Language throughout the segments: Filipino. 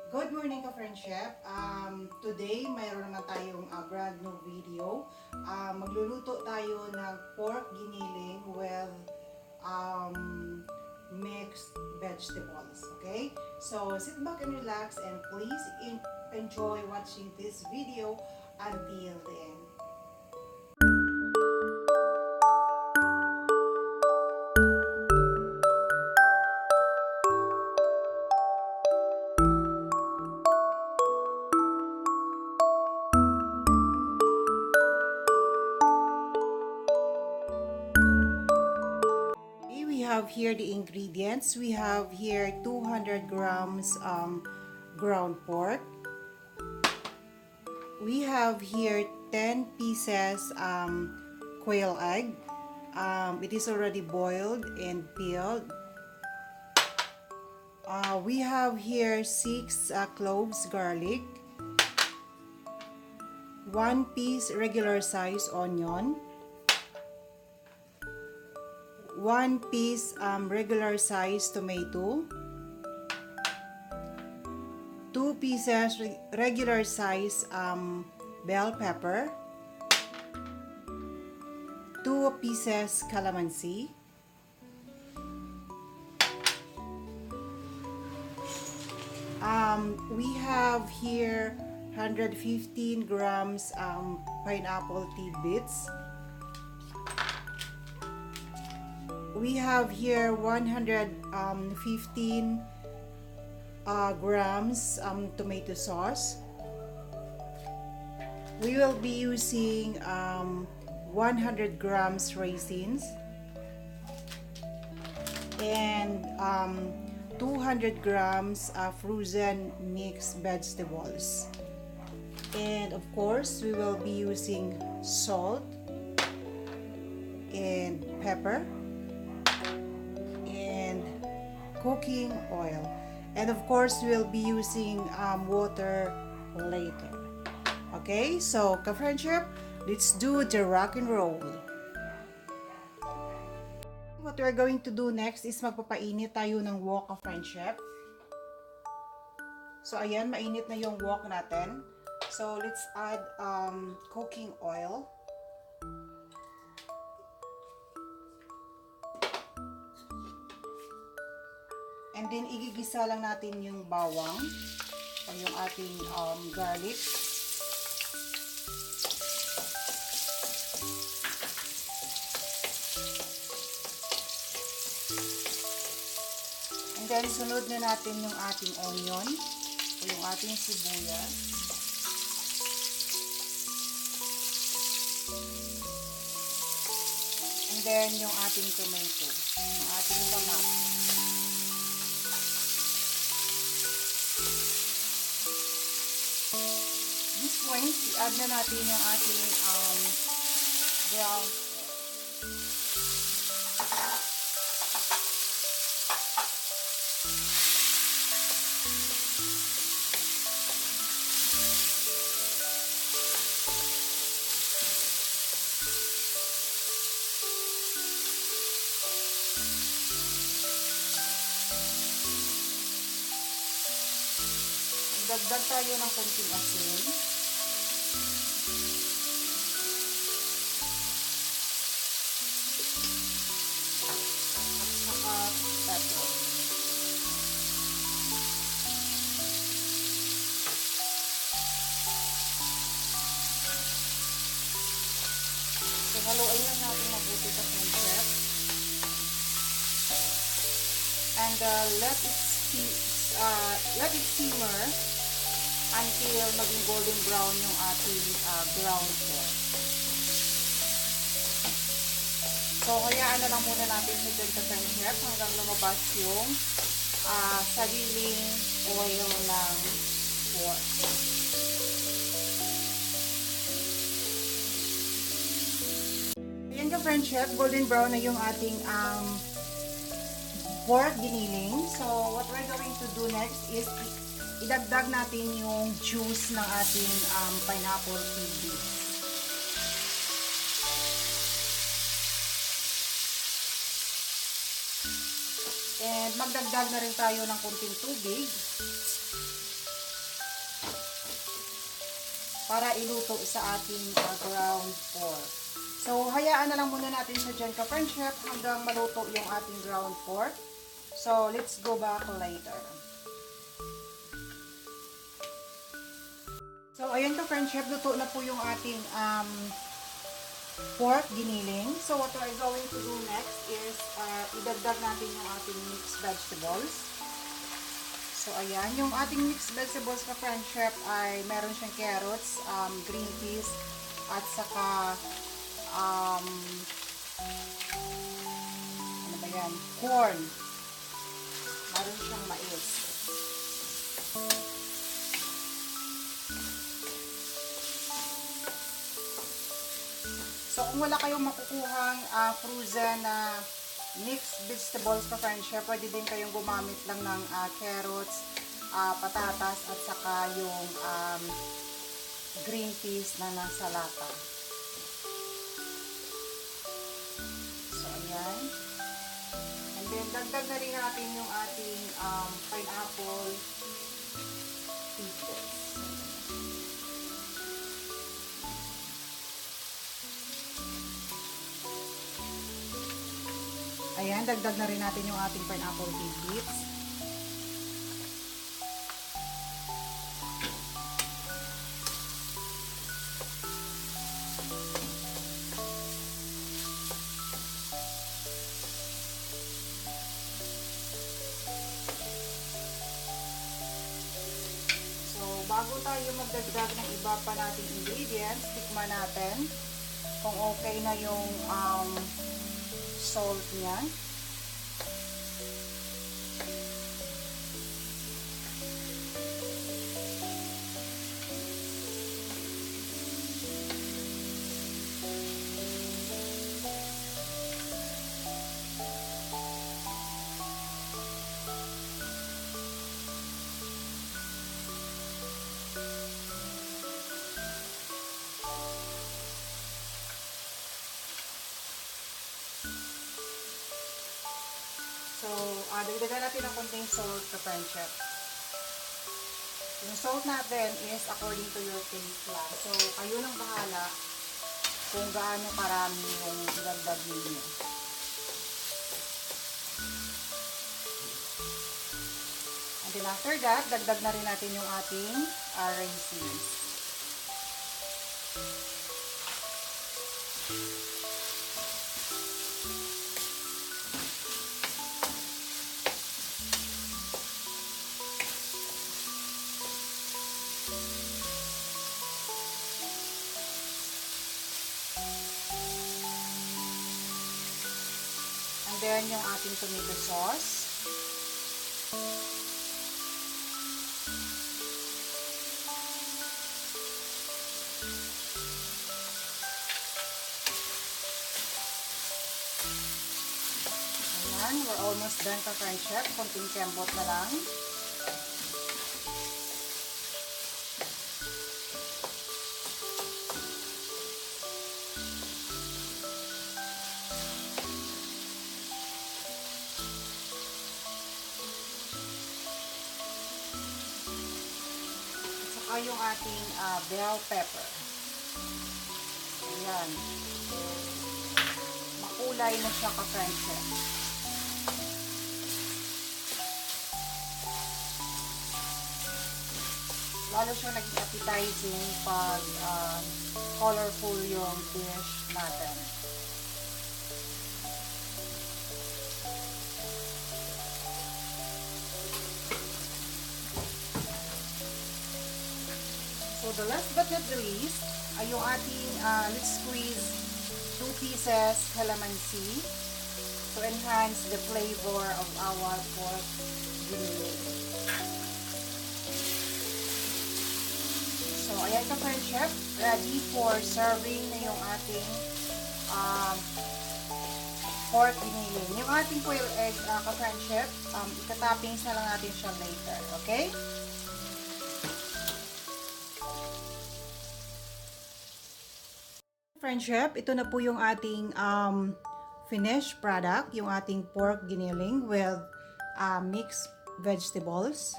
Good morning ka-friendship. Today, mayroon naman tayong brand new video. Magluluto tayo ng pork giniling with um, mixed vegetables. Okay? So, sit back and relax and please enjoy watching this video until the end. We have here the ingredients. We have here 200 grams ground pork. We have here 10 pieces quail egg. It is already boiled and peeled. We have here 6 cloves garlic, 1 piece regular size onion, 1 piece regular size tomato, 2 pieces regular size bell pepper, 2 pieces calamansi, we have here 115 grams pineapple tidbits. We have here 115 grams tomato sauce. We will be using 100 grams raisins and 200 grams frozen mixed vegetables. And of course, we will be using salt and pepper and cooking oil. And of course, we'll be using water later. Okay, so ka-friendship, let's do the rock and roll. What we're going to do next is magpapainit tayo ng wok of friendship. So ayan, mainit na yung wok natin. So let's add cooking oil. And then igigisa lang natin yung bawang o yung ating garlic. And then sunod na natin yung ating onion o yung ating sibuyas. And then yung ating tomato, yung ating tomato. This point, i-add na natin yung ating ground pork. Dagdag tayo ng konting asin. At saka pepper. So, haluin lang natin mabuti ito, friendship. And let it simmer until maging golden brown yung ating ground pork. So, hayaan na lang muna natin sa dyan ka-friendship hanggang lumabas yung sariling oil ng pork. Ayan ka-friendship, golden brown na yung ating pork giniling. So, what we're going to do next is idagdag natin yung juice ng ating pineapple tidbits. And magdagdag na rin tayo ng konting tubig para iluto sa ating ground pork. So, hayaan na lang muna natin siya dyan ka-friendship hanggang maluto yung ating ground pork. So, let's go back later. So, ayan ka-friendship, luto na po yung ating pork giniling. So, what we're going to do next is idagdag natin yung ating mixed vegetables. So, ayan. Yung ating mixed vegetables ka-friendship ay meron siyang carrots, green peas, at saka ano ba yan? Corn. Meron siyang mais. So, kung wala kayong makukuhang frozen na mixed vegetables ka friendship, pwede din kayong gumamit lang ng carrots, patatas, at saka yung green peas na nasa lata. So, ayan. And then, dagdag na rin natin yung ating pineapple tidbits. Ayan, dagdag na rin natin yung ating pineapple tidbits. So, bago tayo magdagdag ng iba pa nating ingredients, tikman natin kung okay na yung salt niya. So, dagdagan natin ng konting salt sa friendship. Yung salt natin is according to your taste lang. So, kayo nang bahala kung gaano karami yung dagdag ninyo. And then after that, dagdag na rin natin yung ating raisins. And then, yung ating tomato sauce. Ayan, we're almost done sa friendship. Konting kembot na lang. Yung ating bell pepper. Ayan. Makulay na siya ka-friendship. Lalo siya naging appetizing pag colorful yung dish natin. So, the last but not the least, ay yung ating, let's squeeze 2 pieces calamansi to enhance the flavor of our pork giniling. So, ayan ka friendship, ready for serving na yung ating pork giniling. Yung ating quail egg ka friendship, itatoppings na lang natin siya later, okay? Friendship, ito na po yung ating finished product, yung ating pork giniling with mixed vegetables.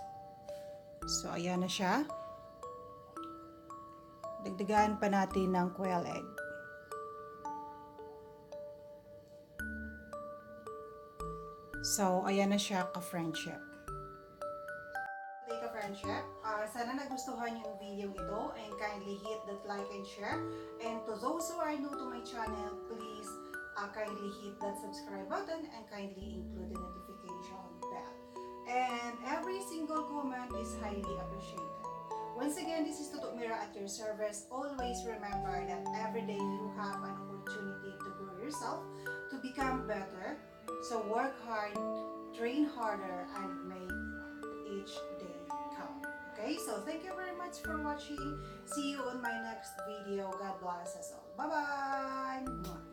So, ayan na siya. Dagdagan pa natin ng quail egg. So, ayan na siya ka-friendship. Ka-friendship, sana nagustuhan yung video ito and kindly hit that like and share. And to those who are new to my channel, please kindly hit that subscribe button and kindly include the notification bell. And every single comment is highly appreciated. Once again, this is Tutu Mira at your service. Always remember that every day you have an opportunity to grow yourself, to become better. So work hard, train harder, and make each day count. Okay, so thank you very much for watching. See you on my next video. God bless us all. Bye-bye!